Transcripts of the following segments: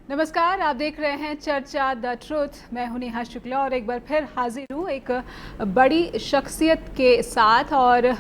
नमस्कार, आप देख रहे हैं चर्चा द ट्रुथ। मैं हूं नेहा शुक्ला और एक बार फिर हाजिर हूं एक बड़ी शख्सियत के साथ। और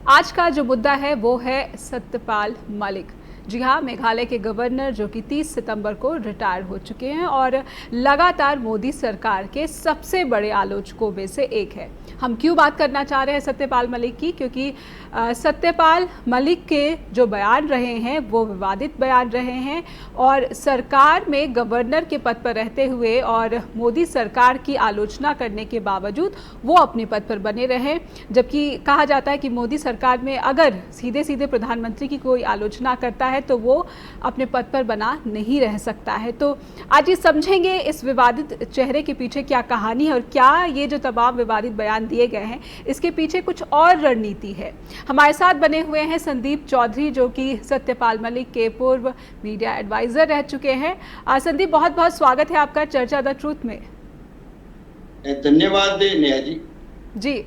आज का जो मुद्दा है वो है सत्यपाल मलिक। जी हाँ, मेघालय के गवर्नर जो कि 30 सितंबर को रिटायर हो चुके हैं और लगातार मोदी सरकार के सबसे बड़े आलोचकों में से एक है। हम क्यों बात करना चाह रहे हैं सत्यपाल मलिक की? क्योंकि सत्यपाल मलिक के जो बयान रहे हैं वो विवादित बयान रहे हैं और सरकार में गवर्नर के पद पर रहते हुए और मोदी सरकार की आलोचना करने के बावजूद वो अपने पद पर बने रहे। जबकि कहा जाता है कि मोदी सरकार में अगर सीधे सीधे प्रधानमंत्री की कोई आलोचना करता है तो वो अपने पद पर बना नहीं रह सकता है। तो आज ये समझेंगे इस विवादित चेहरे के पीछे क्या कहानी है और क्या ये जो तमाम विवादित बयान दिए गए हैं इसके पीछे कुछ और रणनीति है। हमारे साथ बने हुए हैं संदीप चौधरी जो कि सत्यपाल मलिक के पूर्व मीडिया एडवाइजर रह चुके हैं। संदीप, बहुत बहुत स्वागत है आपका चर्चा द ट्रूथ में। धन्यवाद नेहा जी। जी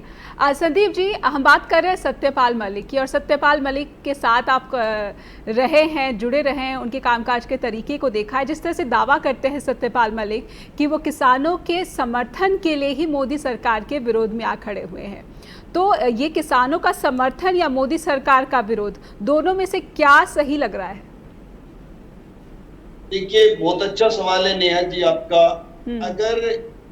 संदीप जी, हम बात कर रहे हैं सत्यपाल मलिक की और सत्यपाल मलिक के साथ आप रहे हैं, जुड़े रहे हैं, उनके कामकाज के तरीके को देखा है। जिस तरह से दावा करते हैं सत्यपाल मलिक कि वो किसानों के समर्थन के लिए ही मोदी सरकार के विरोध में आ खड़े हुए हैं, तो ये किसानों का समर्थन या मोदी सरकार का विरोध, दोनों में से क्या सही लग रहा है? देखिए, बहुत अच्छा सवाल है नेहा जी आपका। अगर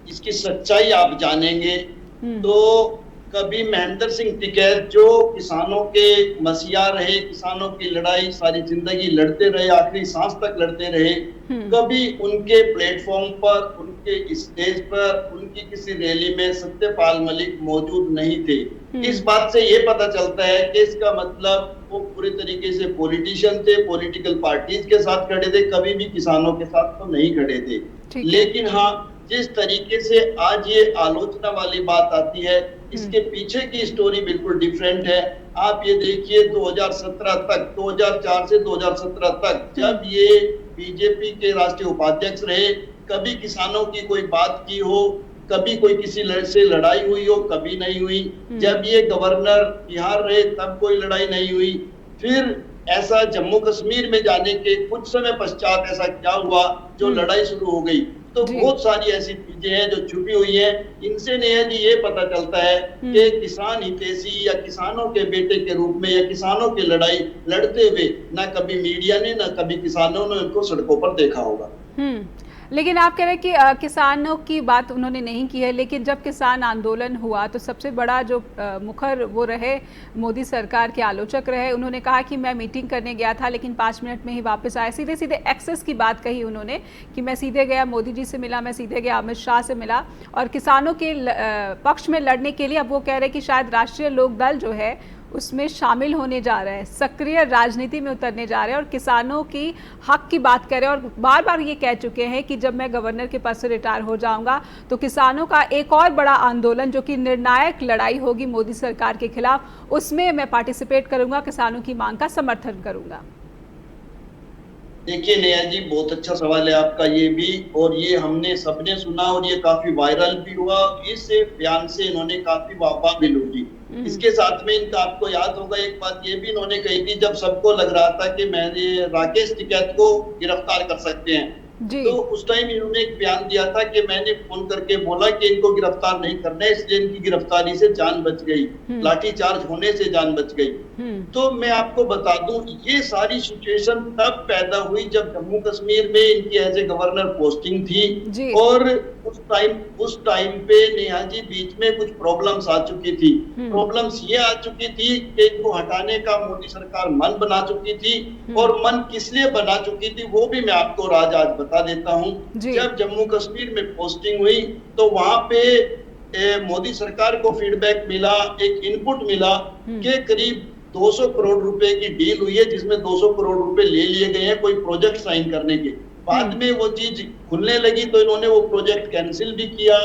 इसकी सच्चाई आप जानेंगे तो कभी महेंद्र सिंह टिकैत जो किसानों के मसीहा रहे, किसानों की लड़ाई सारी जिंदगी लड़ते रहे, आखिरी सांस तक लड़ते रहे, कभी उनके प्लेटफॉर्म पर, उनके स्टेज पर, उनकी किसी रैली में सत्यपाल मलिक मौजूद नहीं थे। इस बात से ये पता चलता है कि इसका मतलब वो पूरे तरीके से पॉलिटिशियन थे, पॉलिटिकल पार्टीज के साथ खड़े थे, कभी भी किसानों के साथ तो नहीं खड़े थे। लेकिन हाँ, जिस तरीके से आज ये आलोचना वाली बात आती है, इसके पीछे की स्टोरी बिल्कुल डिफरेंट है। आप ये देखिए 2017 तक, 2004 से 2017 तक जब ये बीजेपी के राष्ट्रीय उपाध्यक्ष रहे, कभी किसानों की कोई बात की हो, कभी कोई किसी से लड़ाई हुई हो, कभी नहीं हुई। जब ये गवर्नर बिहार रहे तब कोई लड़ाई नहीं हुई। फिर ऐसा जम्मू कश्मीर में जाने के कुछ समय पश्चात ऐसा क्या हुआ जो लड़ाई शुरू हो गई। तो बहुत सारी ऐसी चीजें हैं जो छुपी हुई हैं। इनसे नेहा जी ये पता चलता है कि किसान हितैषी या किसानों के बेटे के रूप में या किसानों की लड़ाई लड़ते हुए ना कभी मीडिया ने ना कभी किसानों ने उनको सड़कों पर देखा होगा। लेकिन आप कह रहे हैं कि किसानों की बात उन्होंने नहीं की है, लेकिन जब किसान आंदोलन हुआ तो सबसे बड़ा जो मुखर वो रहे, मोदी सरकार के आलोचक रहे। उन्होंने कहा कि मैं मीटिंग करने गया था लेकिन 5 मिनट में ही वापस आया। सीधे सीधे एक्सेस की बात कही उन्होंने कि मैं सीधे गया मोदी जी से मिला, मैं सीधे गया अमित शाह से मिला और किसानों के पक्ष में लड़ने के लिए अब वो कह रहे हैं कि शायद राष्ट्रीय लोक दल जो है उसमें शामिल होने जा रहे हैं, सक्रिय राजनीति में उतरने जा रहे हैं और किसानों की हक की बात कर रहे हैं। और बार बार ये कह चुके हैं कि जब मैं गवर्नर के पद से रिटायर हो जाऊंगा तो किसानों का एक और बड़ा आंदोलन जो कि निर्णायक लड़ाई होगी मोदी सरकार के खिलाफ, उसमें मैं पार्टिसिपेट करूंगा, किसानों की मांग का समर्थन करूंगा। देखिए नेहा जी, बहुत अच्छा सवाल है आपका ये भी, और ये हमने सबने सुना और ये काफी वायरल भी हुआ। इस बयान से इन्होंने काफी वाहवाही भी लूटी। इसके साथ में इनका आपको याद होगा एक बात ये भी इन्होंने कही थी जब सबको लग रहा था कि मैंने राकेश टिकैत को गिरफ्तार कर सकते हैं, तो उस टाइम इन्होंने एक बयान दिया था कि मैंने फोन करके बोला कि इनको गिरफ्तार नहीं करना है, इसलिए इनकी गिरफ्तारी से जान बच गई, लाठीचार्ज होने से जान बच गई। तो मैं आपको बता दूं, ये सारी सिचुएशन तब पैदा हुई जब जम्मू कश्मीर में इनकी एज ए गवर्नर पोस्टिंग थी और उस टाइम पे नेहा जी बीच में कुछ प्रॉब्लम्स आ चुकी थी। प्रॉब्लम्स ये आ चुकी थी कि इनको हटाने का मोदी सरकार मन बना चुकी थी, और मन किस लिए बना चुकी थी वो भी मैं आपको आज बता देता हूँ। जब जम्मू कश्मीर में पोस्टिंग हुई तो वहां पे मोदी सरकार को फीडबैक मिला, एक इनपुट मिला कि करीब 200 करोड़ रुपए की डील हुई है जिसमें 200 करोड़ रुपए ले लिए गए हैं कोई प्रोजेक्ट साइन करने के। बाद में वो चीज खुलने लगी तो इन्होंने वो प्रोजेक्ट कैंसिल भी किया,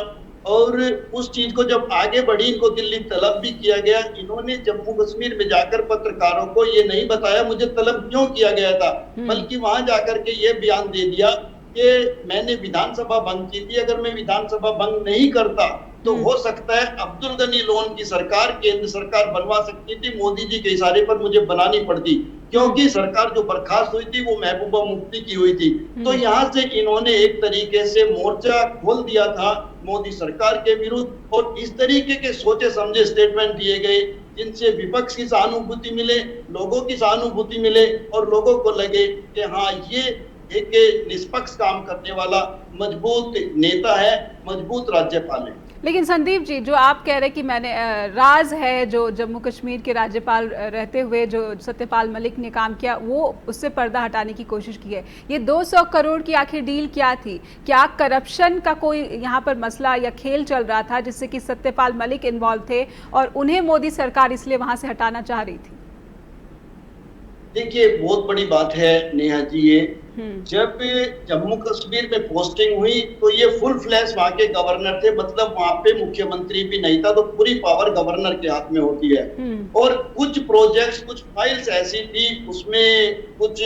और उस चीज को जब आगे बढ़ी इनको दिल्ली तलब भी किया गया। इन्होंने जम्मू कश्मीर में जाकर पत्रकारों को ये नहीं बताया मुझे तलब क्यों किया गया था, बल्कि वहां जाकर के ये बयान दे दिया कि मैंने विधानसभा भंग की थी, अगर मैं विधानसभा भंग नहीं करता तो हो सकता है अब्दुल गनी लोन की सरकार केंद्र सरकार बनवा सकती थी, मोदी जी के इशारे पर मुझे बनानी पड़ती। क्योंकि सरकार जो बर्खास्त हुई थी वो महबूबा मुफ्ती की हुई थी। तो यहाँ से इन्होंने एक तरीके से मोर्चा खोल दिया था मोदी सरकार के विरुद्ध, और इस तरीके के सोचे समझे स्टेटमेंट दिए गए जिनसे विपक्ष की सहानुभूति मिले, लोगों की सहानुभूति मिले, और लोगों को लगे कि हाँ, ये एक निष्पक्ष काम करने वाला मजबूत नेता है, मजबूत राज्यपाल है। लेकिन संदीप जी, जो आप कह रहे कि मैंने राज है जो जम्मू कश्मीर के राज्यपाल रहते हुए जो सत्यपाल मलिक ने काम किया, वो उससे पर्दा हटाने की कोशिश की है। ये 200 करोड़ की आखिर डील क्या थी? क्या करप्शन का कोई यहाँ पर मसला या खेल चल रहा था जिससे कि सत्यपाल मलिक इन्वॉल्व थे और उन्हें मोदी सरकार इसलिए वहां से हटाना चाह रही थी? देखिए, बहुत बड़ी बात है नेहा जी, ये जब जम्मू कश्मीर में पोस्टिंग हुई तो ये फुल फ्लैश वहां के गवर्नर थे, मतलब वहां पे मुख्यमंत्री भी नहीं था, तो पूरी पावर गवर्नर के हाथ में होती है। और कुछ प्रोजेक्ट्स, कुछ फाइल्स ऐसी थी, उसमें कुछ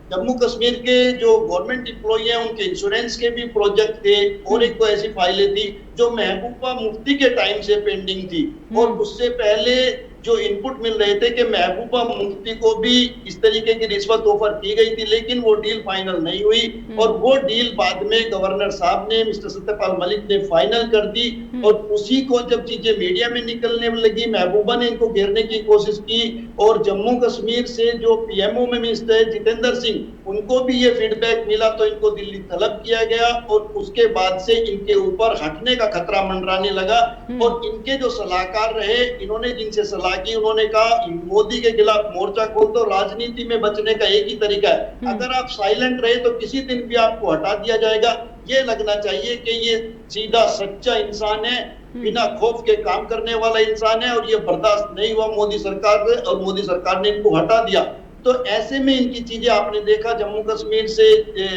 जम्मू कश्मीर के जो गवर्नमेंट एम्प्लॉई हैं उनके इंश्योरेंस के भी प्रोजेक्ट थे, और एक तो ऐसी फाइलें थी जो महबूबा मुफ्ती के टाइम से पेंडिंग थी, और उससे पहले जो इनपुट मिल रहे थे कि महबूबा मुफ्ती को भी इस तरीके की रिश्वत ऑफर की गई थी, लेकिन वो डील फाइनल नहीं हुई, और वो डील बाद में गवर्नर साहब ने, मिस्टर सत्यपाल मलिक ने फाइनल कर दी। और उसी को जब चीजें मीडिया में निकलने लगी, महबूबा ने इनको घेरने की कोशिश की, और जम्मू कश्मीर से जो पीएमओ में मिनिस्टर जितेंद्र सिंह, उनको भी ये फीडबैक मिला, तो इनको दिल्ली तलब किया गया, और उसके बाद से इनके ऊपर हटने का खतरा मंडराने लगा। और इनके जो सलाहकार रहे, इन्होंने जिनसे सलाह की, उन्होंने कहा मोदी के खिलाफ मोर्चा खोल दो, राजनीति में बचने का एक ही तरीका है, अगर आप साइलेंट रहे तो किसी दिन भी आपको हटा दिया जाएगा। ये लगना चाहिए कि ये सीधा सच्चा इंसान है, बिना खौफ के काम करने वाला इंसान है, और ये बर्दाश्त नहीं हुआ मोदी सरकार से, और मोदी सरकार ने इनको हटा दिया। तो ऐसे में इनकी चीजें आपने देखा, जम्मू कश्मीर से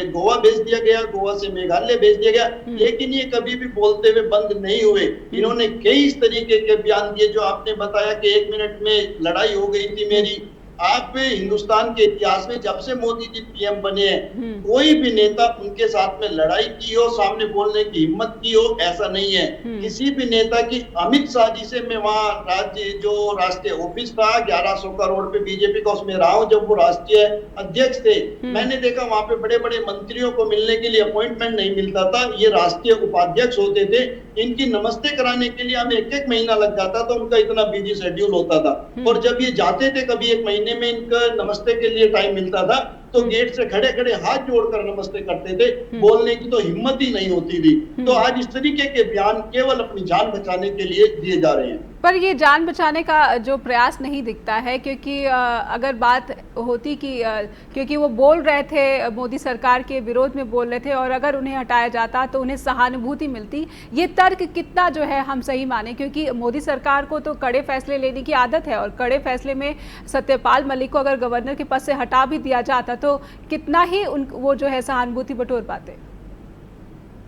गोवा भेज दिया गया, गोवा से मेघालय भेज दिया गया, लेकिन ये कभी भी बोलते हुए बंद नहीं हुए। इन्होंने कई इस तरीके के बयान दिए, जो आपने बताया कि 1 मिनट में लड़ाई हो गई थी मेरी। आप हिंदुस्तान के इतिहास में जब से मोदी जी पीएम बने हैं, कोई भी नेता उनके साथ में लड़ाई की हो, सामने बोलने की हिम्मत की हो, ऐसा नहीं है। किसी भी नेता की, अमित शाह जी से मैं वहां राज्य जो राष्ट्रीय ऑफिस था 1100 करोड़ पे बीजेपी का, उसमें रहा हूं, जब वो राष्ट्रीय अध्यक्ष थे, मैंने देखा वहां पे बड़े बड़े मंत्रियों को मिलने के लिए अपॉइंटमेंट नहीं मिलता था, ये राष्ट्रीय उपाध्यक्ष होते थे, इनकी नमस्ते कराने के लिए हमें 1-1 महीना लग जाता था, उनका इतना बिजी शेड्यूल होता था। और जब ये जाते थे, कभी 1 महीने में इनका नमस्ते के लिए टाइम मिलता था, तो गेट से खड़े खड़े हाथ जोड़कर नमस्ते करते थे, बोलने की तो हिम्मत ही नहीं होती थी। तो आज इस तरीके के बयान केवल अपनी जान बचाने के लिए दिए जा रहे हैं। पर ये जान बचाने का जो प्रयास नहीं दिखता है, क्योंकि अगर बात होती कि क्योंकि वो बोल रहे थे, मोदी सरकार के विरोध में बोल रहे थे, और अगर उन्हें हटाया जाता तो उन्हें सहानुभूति मिलती, ये तर्क कितना जो है हम सही माने? क्योंकि मोदी सरकार को तो कड़े फैसले लेने की आदत है, और कड़े फैसले में सत्यपाल मलिक को अगर गवर्नर के पद से हटा भी दिया जाता तो कितना ही वो जो है सहानुभूति बटोर पाते?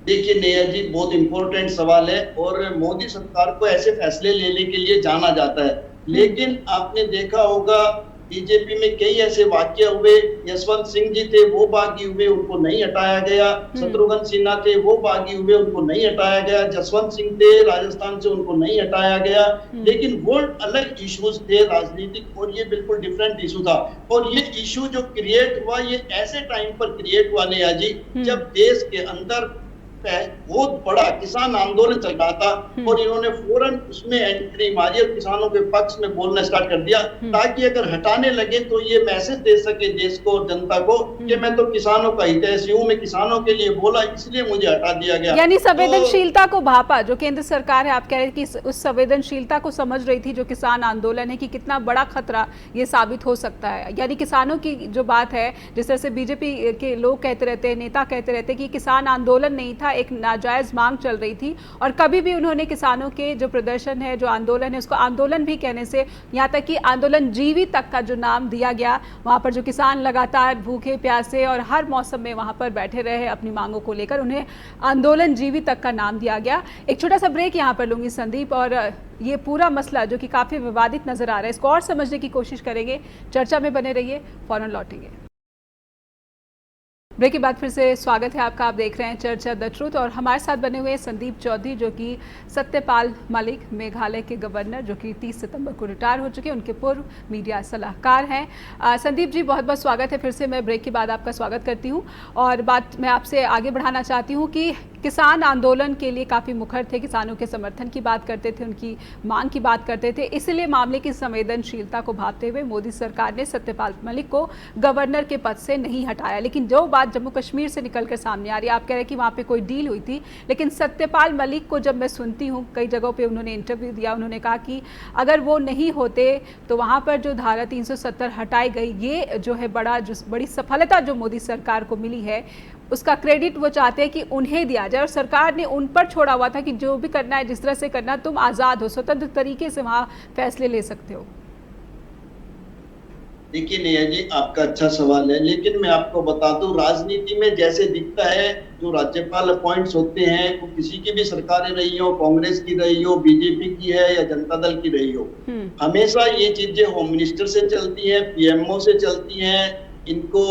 देखिए नेहा जी, बहुत इंपॉर्टेंट सवाल है, और मोदी सरकार को ऐसे फैसले लेने के लिए जाना जाता है, लेकिन आपने देखा होगा बीजेपी में कई ऐसे वाक्य हुए, यशवंत सिंह जी थे वो बागी हुए, उनको नहीं हटाया गया, शत्रुघ्न सिन्हा थे वो बागी हुए, उनको नहीं हटाया गया, जसवंत सिंह थे राजस्थान से, उनको नहीं हटाया गया, लेकिन वो अलग इश्यूज थे राजनीतिक, और ये बिल्कुल डिफरेंट इशू था। और ये इशू जो क्रिएट हुआ, ये ऐसे टाइम पर क्रिएट हुआ नेहा जी, जब देश के अंदर बहुत बड़ा किसान आंदोलन चल रहा था, और इन्होंने फौरन उसमें एंट्री मारी और किसानों के पक्ष में बोलना स्टार्ट कर दिया, ताकि अगर हटाने लगे तो ये मैसेज दे सके देश को और जनता को कि मैं तो किसानों का हितैषी हूं, मैं किसानों के लिए बोला, इसलिए मुझे हटा दिया गया। यानी संवेदनशीलता को भापा जो केंद्र सरकार है, आप कह रहे हैं कि उस संवेदनशीलता को समझ रही थी जो किसान आंदोलन है, कि कितना बड़ा खतरा ये साबित हो सकता है। यानी किसानों की जो बात है, जिस तरह से बीजेपी के लोग कहते रहते हैं, नेता कहते रहते हैं कि किसान आंदोलन नहीं था, एक नाजायज मांग चल रही थी, और कभी भी उन्होंने किसानों के जो प्रदर्शन है, जो आंदोलन है, उसको आंदोलन भी कहने से, यहाँ तक कि आंदोलन जीवी तक का जो नाम दिया गया, वहाँ पर जो किसान लगातार भूखे प्यासे और हर मौसम में वहाँ पर बैठे रहे अपनी मांगों को लेकर, उन्हें आंदोलन जीवी तक का नाम दिया गया। एक छोटा सा ब्रेक यहाँ पर लूंगी संदीप, और ये पूरा मसला जो कि काफ़ी विवादित नजर आ रहा है, इसको और समझने की कोशिश करेंगे, चर्चा में बने रहिए, फौरन लौटेंगे। ब्रेक के बाद फिर से स्वागत है आपका। आप देख रहे हैं चर्चा द ट्रूथ और हमारे साथ बने हुए संदीप चौधरी जो कि सत्यपाल मलिक मेघालय के गवर्नर जो कि 30 सितंबर को रिटायर हो चुके हैं, उनके पूर्व मीडिया सलाहकार हैं। संदीप जी, बहुत बहुत स्वागत है फिर से। मैं ब्रेक के बाद आपका स्वागत करती हूँ और बात मैं आपसे आगे बढ़ाना चाहती हूँ कि किसान आंदोलन के लिए काफ़ी मुखर थे, किसानों के समर्थन की बात करते थे, उनकी मांग की बात करते थे। इसलिए मामले की संवेदनशीलता को भांपते हुए मोदी सरकार ने सत्यपाल मलिक को गवर्नर के पद से नहीं हटाया। लेकिन जो बात जम्मू कश्मीर से निकलकर सामने आ रही है, आप कह रहे हैं कि वहाँ पे कोई डील हुई थी, लेकिन सत्यपाल मलिक को जब मैं सुनती हूँ, कई जगहों पे उन्होंने इंटरव्यू दिया, उन्होंने कहा कि अगर वो नहीं होते तो वहाँ पर जो धारा 370 हटाई गई, ये जो है बड़ी सफलता जो मोदी सरकार को मिली है, उसका क्रेडिट वो चाहते हैं कि उन्हें दिया जाए और सरकार ने उन पर छोड़ा हुआ था कि जो भी करना है, जिस तरह से करना, तुम आज़ाद हो, स्वतंत्र तरीके से वहाँ फैसले ले सकते हो। देखिए नेहा जी, आपका अच्छा सवाल है, लेकिन मैं आपको बता दूं, राजनीति में जैसे दिखता है, जो राज्यपाल अपॉइंट्स होते हैं वो किसी की भी सरकारें रही हो, कांग्रेस की रही हो, बीजेपी की है या जनता दल की रही हो, हमेशा ये चीजें होम मिनिस्टर से चलती है, पीएमओ से चलती हैं। इनको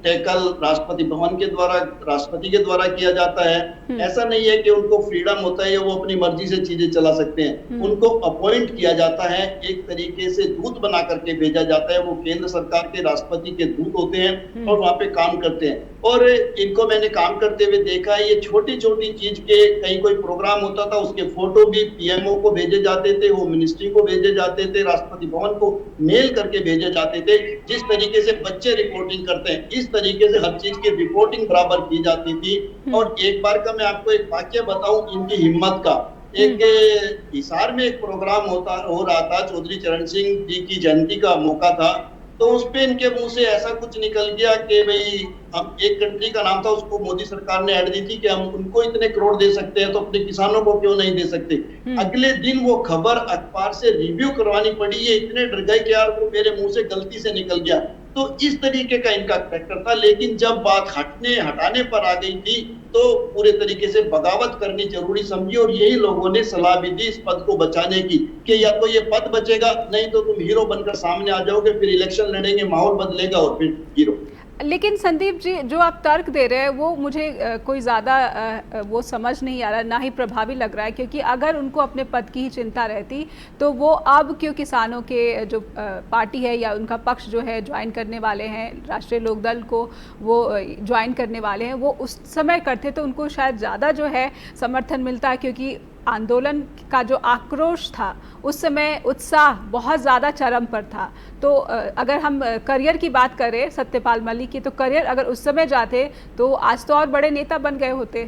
टैकल राष्ट्रपति भवन के द्वारा, राष्ट्रपति के द्वारा किया जाता है। ऐसा नहीं है कि उनको फ्रीडम होता है या वो अपनी मर्जी से चीजें चला सकते हैं। उनको अपॉइंट किया जाता है, एक तरीके से दूत बना करके भेजा जाता है। वो केंद्र सरकार के राष्ट्रपति के दूत होते हैं और वहां पे काम करते हैं। और इनको मैंने काम करते हुए देखा है। ये छोटी छोटी चीज के, कहीं कोई प्रोग्राम होता था, उसके फोटो भी पीएमओ को भेजे जाते थे, वो मिनिस्ट्री को भेजे जाते थे, राष्ट्रपति भवन को मेल करके भेजे जाते थे। जिस तरीके से बच्चे रिपोर्टिंग करते हैं, इस तरीके से हर चीज की रिपोर्टिंग बराबर की जाती थी। और एक बार का मैं आपको एक वाक्य बताऊं इनकी हिम्मत का। एक हिसार में एक प्रोग्राम हो रहा था, चौधरी चरण सिंह जी की जयंती का मौका था, तो उस पे इनके मुंह से ऐसा कुछ निकल गया कि भाई, हम एक कंट्री का नाम था, उसको मोदी सरकार ने ऐड दी थी कि हम उनको इतने करोड़ दे सकते हैं तो अपने किसानों को क्यों नहीं दे सकते। अगले दिन वो खबर अखबार से रिव्यू करवानी पड़ी। ये इतने डर गए कि यार वो मेरे मुंह से गलती से निकल गया। तो इस तरीके का इनका फैक्टर था। लेकिन जब बात हटाने पर आ गई थी तो पूरे तरीके से बगावत करनी जरूरी समझी और यही लोगों ने सलाह भी दी इस पद को बचाने की कि या तो ये पद बचेगा, नहीं तो तुम हीरो बनकर सामने आ जाओगे, फिर इलेक्शन लड़ेंगे, माहौल बदलेगा और फिर हीरो। लेकिन संदीप जी, जो आप तर्क दे रहे हैं वो मुझे कोई ज़्यादा वो समझ नहीं आ रहा, ना ही प्रभावी लग रहा है। क्योंकि अगर उनको अपने पद की ही चिंता रहती तो वो अब क्यों किसानों के जो पार्टी है या उनका पक्ष जो है ज्वाइन करने वाले हैं, राष्ट्रीय लोकदल को वो ज्वाइन करने वाले हैं, वो उस समय करते तो उनको शायद ज़्यादा जो है समर्थन मिलता है। क्योंकि आंदोलन का जो आक्रोश था उस समय उत्साह बहुत ज़्यादा चरम पर था। तो अगर हम करियर की बात करें सत्यपाल मलिक की, तो करियर अगर उस समय जाते तो आज तो और बड़े नेता बन गए होते।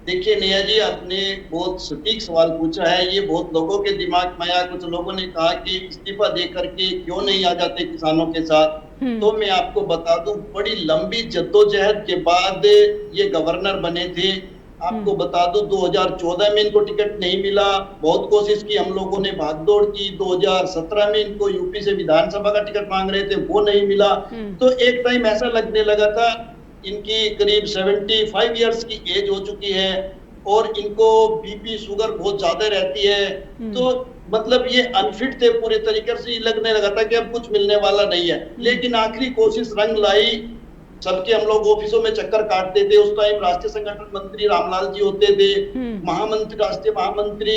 देखिए नेहा जी, आपने बहुत सटीक सवाल पूछा है। ये बहुत लोगों के दिमाग में आया। कुछ लोगों ने कहा कि इस्तीफा दे करके क्यों नहीं आ जाते किसानों के साथ। तो मैं आपको बता दूं, बड़ी लंबी जद्दोजहद के बाद ये गवर्नर बने थे। आपको बता दूं 2014 में इनको टिकट नहीं मिला, बहुत कोशिश की हम लोगों ने, भागदौड़ की। 2017 में इनको यूपी से विधानसभा का टिकट मांग रहे थे, वो नहीं मिला। तो एक टाइम ऐसा लगने लगा था, इनकी करीब 75 इयर्स की एज हो चुकी है और इनको बीपी शुगर बहुत ज्यादा रहती है। तो मतलब ये अनफिट थे पूरे तरीके से। लगने लगा था कि अब कुछ मिलने वाला नहीं है। लेकिन आखिरी कोशिश रंग लाई। सबके हम लोग ऑफिसों में चक्कर काटते थे। उस टाइम राष्ट्रीय संगठन मंत्री रामलाल जी होते थे, राष्ट्रीय महामंत्री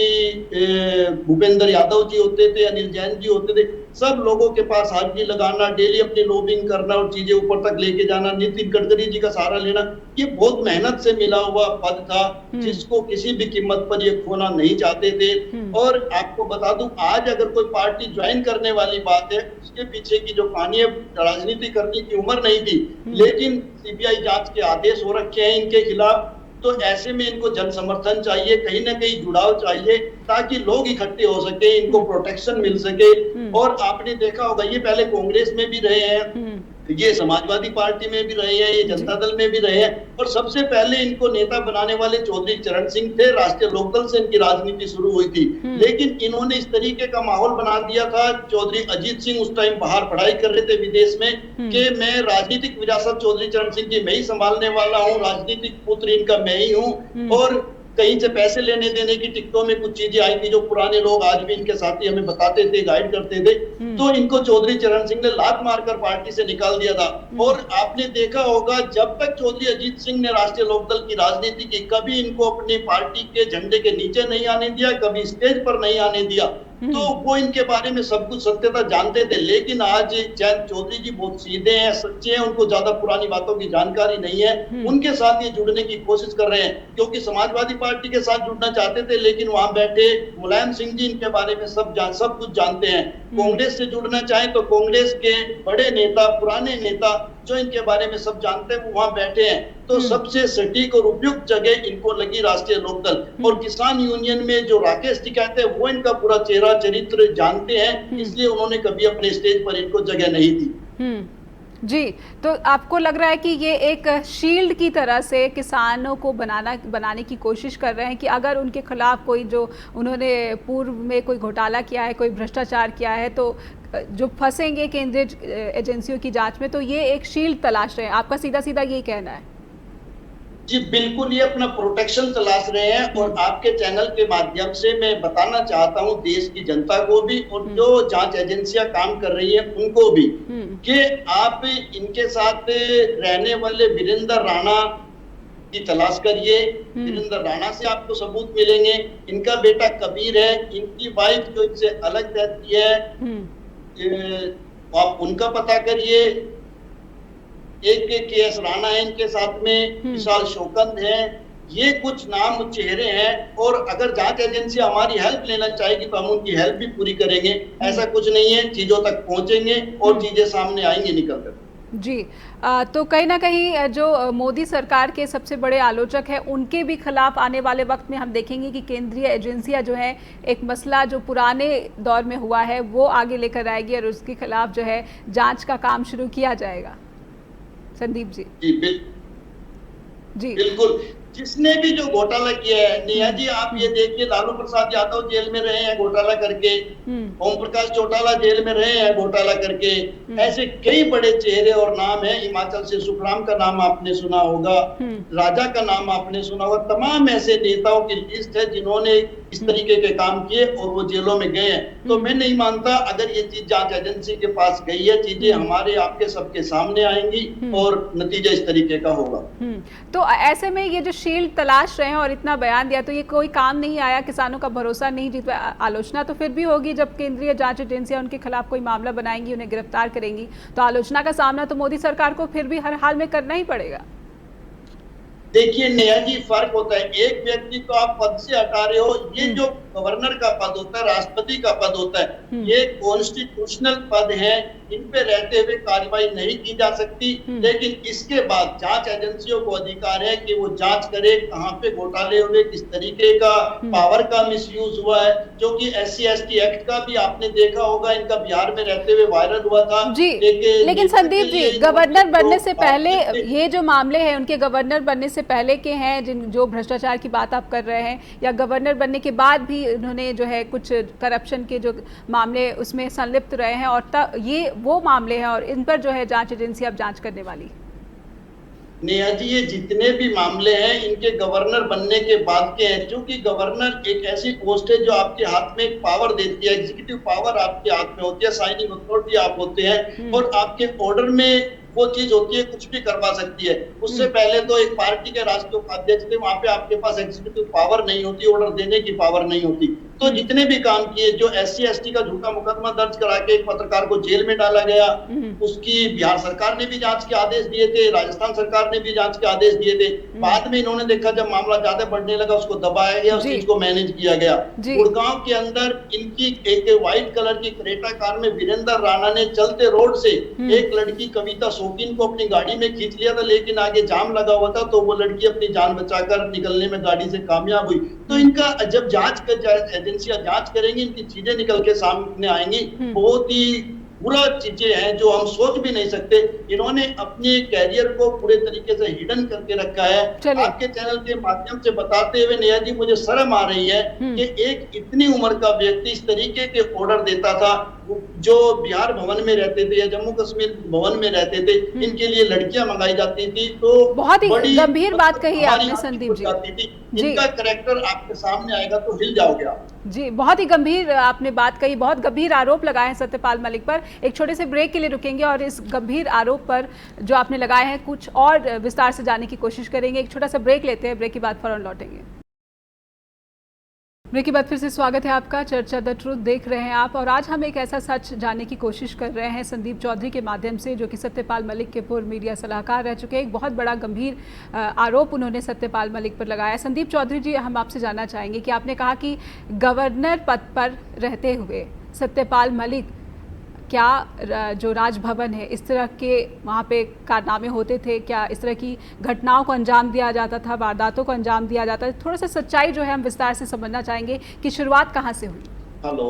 भूपेंद्र यादव जी होते थे, अनिल जैन जी होते थे। सब लोगों के पास हाजिरी लगाना, डेली अपनी लॉबिंग करना और चीजें ऊपर तक लेके जाना, नितिन गडकरी जी का सहारा लेना, ये बहुत मेहनत से मिला हुआ पद था जिसको किसी भी कीमत पर ये खोना नहीं चाहते थे। और आपको बता दूं, आज अगर कोई पार्टी ज्वाइन करने वाली बात है, उसके पीछे की जो कहानी है, राजनीति करने की उम्र नहीं थी, लेकिन सीबीआई जांच के आदेश हो रखे हैं इनके खिलाफ। तो ऐसे में इनको जन समर्थन चाहिए, कहीं ना कहीं जुड़ाव चाहिए, ताकि लोग इकट्ठे हो सके, इनको प्रोटेक्शन मिल सके। और आपने देखा होगा, ये पहले कांग्रेस में भी रहे हैं, ये समाजवादी पार्टी में भी रहे हैं, ये जनता दल में भी रहे हैं। और सबसे पहले इनको नेता बनाने वाले चौधरी चरण सिंह थे। राष्ट्रीय लोकदल से इनकी राजनीति शुरू हुई थी। लेकिन इन्होंने इस तरीके का माहौल बना दिया था। चौधरी अजीत सिंह उस टाइम बाहर पढ़ाई कर रहे थे विदेश में, कि मैं राजनीतिक विरासत चौधरी चरण सिंह की मैं ही संभालने वाला हूँ, राजनीतिक पुत्र इनका मैं ही हूँ। और कहीं से पैसे लेने देने की टिकटों में कुछ चीजें आई थी जो पुराने लोग आज भी इनके साथी हमें बताते थे, गाइड करते थे, तो इनको चौधरी चरण सिंह ने लात मारकर पार्टी से निकाल दिया था। और आपने देखा होगा जब तक चौधरी अजीत सिंह ने राष्ट्रीय लोकदल की राजनीति की, कभी इनको अपनी पार्टी के झंडे के नीचे नहीं आने दिया, कभी स्टेज पर नहीं आने दिया। तो वो इनके बारे में सब कुछ सत्यता जानते थे। लेकिन आज जयंत चौधरी जी बहुत सीधे हैं, सच्चे हैं, उनको ज्यादा पुरानी बातों की जानकारी नहीं है, उनके साथ ये जुड़ने की कोशिश कर रहे हैं, क्योंकि समाजवादी पार्टी के साथ जुड़ना चाहते थे, लेकिन वहां बैठे मुलायम सिंह जी इनके बारे में सब कुछ जानते हैं। कांग्रेस से जुड़ना चाहें तो कांग्रेस के बड़े नेता, पुराने नेता जो इनके बारे में सब जानते हैं, वो वहां बैठे हैं। तो सबसे सटीक और उपयुक्त जगह इनको लगी राष्ट्रीय लोकदल। और किसान यूनियन में जो राकेश टिकैत है वो इनका पूरा चेहरा चरित्र जानते हैं, इसलिए उन्होंने कभी अपने स्टेज पर इनको जगह नहीं दी। जी, तो आपको लग रहा है कि ये एक शील्ड की तरह से किसानों को बनाने की कोशिश कर रहे हैं कि अगर उनके खिलाफ कोई, जो उन्होंने पूर्व में कोई घोटाला किया है, कोई भ्रष्टाचार किया है, तो जो फंसेंगे केंद्रीय एजेंसियों की जांच में, तो ये एक शील्ड तलाश रहे हैं। आपका सीधा सीधा यही कहना है? जी बिल्कुल, ये अपना प्रोटेक्शन तलाश रहे हैं। और आपके चैनल के माध्यम से मैं बताना चाहता हूं देश की जनता को भी और जो जांच एजेंसियां काम कर रही है उनको भी, कि आप इनके साथ रहने वाले वीरेंद्र राणा की तलाश करिए। वीरेंद्र राणा से आपको सबूत मिलेंगे। इनका बेटा कबीर है, इनकी वाइफ जो इनसे अलग रहती है, आप उनका पता करिए। एक केएस राणा है इनके साथ में, विशाल शोकंद है, ये कुछ नाम चेहरे हैं। और अगर जांच एजेंसी हमारी हेल्प लेना चाहेगी तो हम उनकी हेल्प भी पूरी करेंगे। ऐसा कुछ नहीं है, चीजों तक पहुंचेंगे और चीजें सामने आएंगी निकल कर। जी, तो कहीं ना कहीं जो मोदी सरकार के सबसे बड़े आलोचक हैं, उनके भी खिलाफ आने वाले वक्त में हम देखेंगे कि केंद्रीय एजेंसियां जो है एक मसला जो पुराने दौर में हुआ है वो आगे लेकर आएगी और उसके खिलाफ जो है जांच का काम शुरू किया जाएगा। संदीप जी। जी बिल्कुल, जिसने भी जो घोटाला किया है, नेहा जी आप ये देखिए, लालू प्रसाद यादव जेल में रहे हैं घोटाला करके, ओम प्रकाश चौटाला जेल में रहे हैं घोटाला करके, ऐसे कई बड़े चेहरे और नाम हैं। हिमाचल से सुखराम का नाम आपने सुना होगा, राजा का नाम आपने सुना होगा। तमाम ऐसे नेताओं की लिस्ट है जिन्होंने इस तरीके के काम किए और वो जेलों में गए हैं। तो मैं नहीं मानता, अगर ये चीज जांच एजेंसी के पास गई है, चीजें हमारे आपके सबके सामने आएंगी और नतीजा इस तरीके का होगा। तो ऐसे में ये जो शील्ड तलाश रहे हैं और इतना बयान दिया, तो ये कोई काम नहीं आया, किसानों का भरोसा नहीं जीत पाया। आलोचना तो फिर भी होगी जब केंद्रीय जांच एजेंसियां उनके खिलाफ कोई मामला बनाएंगी, उन्हें गिरफ्तार करेंगी, तो आलोचना का सामना तो मोदी सरकार को फिर भी हर हाल में करना ही पड़ेगा। देखिए नेहा जी, फर्क होता है, एक व्यक्ति को आप पद से हटा रहे हो, ये जो गवर्नर का पद होता है, राष्ट्रपति का पद होता है, ये कॉन्स्टिट्यूशनल पद है, इन पे रहते हुए कार्रवाई नहीं की जा सकती। लेकिन इसके बाद जांच एजेंसियों को अधिकार है कि वो जांच करे कहां पे घोटाले हुए, किस तरीके का पावर का मिसयूज हुआ है, जो कि SC/ST एक्ट का भी आपने देखा होगा, इनका बिहार में रहते हुए वायरल हुआ था जी। लेकिन संदीप जी, गवर्नर बनने से पहले ये जो मामले हैं, उनके गवर्नर बनने से पहले के हैं, जो भ्रष्टाचार की बात आप कर रहे हैं, या गवर्नर बनने के बाद भी उन्होंने जो है कुछ करप्शन के जो मामले उसमें संलिप्त रहे हैं, और ये वो मामले हैं और इन पर जो है जांच एजेंसी अब जांच करने वाली। नेहा जी, ये जितने भी मामले हैं इनके गवर्नर बनने के बाद के हैं, क्योंकि गवर्नर एक ऐसी पोस्ट है जो आपके हाथ में एक पावर देती है, एग्जीक्यूटिव पावर आपके हाथ में होती है, साइनिंग अथॉरिटी आप होते हैं, और आपके ऑर्डर में वो चीज होती है, कुछ भी करवा सकती है। उससे पहले तो एक पार्टी के राष्ट्रीय उपाध्यक्ष थे, वहां पे आपके पास एग्जीक्यूटिव पावर नहीं होती, ऑर्डर देने की पावर नहीं होती। तो जितने भी काम किए, जो SC/ST का झूठा मुकदमा दर्ज करा के एक पत्रकार को जेल में डाला गया, उसकी बिहार सरकार ने भी जांच के आदेश दिए थे, राजस्थान सरकार ने भी जांच के आदेश दिए थे। बाद में इन्होंने देखा जब मामला ज्यादा बढ़ने लगा, उसको दबाया गया, उस चीज को मैनेज किया गया। गुड़गांव के अंदर इनकी एक व्हाइट कलर की क्रेटा कार में वीरेंद्र राणा ने चलते रोड से एक लड़की कविता शौकीन को अपनी गाड़ी में खींच लिया था, लेकिन आगे जाम लगा हुआ था, तो वो लड़की अपनी जान बचाकर निकलने में गाड़ी से कामयाब हुई। तो इनका जब जांच एजेंसियां जांच करेंगी, इनकी चीजें निकल के सामने आएंगी। बहुत ही बुरा चीजें हैं जो हम सोच भी नहीं सकते। इन्होंने अपने कैरियर को पूरे तरीके से हिडन करके रखा है। चलिए। आपके चैनल के माध्यम से बताते हुए नेहा जी मुझे शर्म आ रही है कि एक इतनी उम्र का व्यक्ति इस तरीके के ऑर्डर देता था, जो बिहार भवन में रहते थे या जम्मू कश्मीर भवन में रहते थे, इनके लिए लड़कियां मंगाई जाती थी। तो बहुत ही बड़ी गंभीर बात कही है हमारी आपने संदीप जी। जाती थी। जी। इनका कैरेक्टर आपके सामने आएगा तो हिल जाओगे आप। जी, बहुत ही गंभीर आपने बात कही, बहुत गंभीर आरोप लगाए हैं सत्यपाल मलिक पर। एक छोटे से ब्रेक के लिए रुकेंगे और इस गंभीर आरोप पर जो आपने लगाए हैं कुछ और विस्तार से जानने की कोशिश करेंगे। एक छोटा सा ब्रेक लेते हैं, ब्रेक के बाद फौरन लौटेंगे। ब्रेक के बाद फिर से स्वागत है आपका। चर्चा द ट्रुथ देख रहे हैं आप और आज हम एक ऐसा सच जानने की कोशिश कर रहे हैं संदीप चौधरी के माध्यम से, जो कि सत्यपाल मलिक के पूर्व मीडिया सलाहकार रह चुके हैं। एक बहुत बड़ा गंभीर आरोप उन्होंने सत्यपाल मलिक पर लगाया। संदीप चौधरी जी, हम आपसे जानना चाहेंगे कि आपने कहा कि गवर्नर पद पर रहते हुए सत्यपाल मलिक क्या जो राजभवन है इस तरह के वहाँ पे कारनामे होते थे, क्या इस तरह की घटनाओं को अंजाम दिया जाता था, वारदातों को अंजाम दिया जाता था? थोड़ा सा सच्चाई जो है हम विस्तार से समझना चाहेंगे कि शुरुआत कहाँ से हुई। हेलो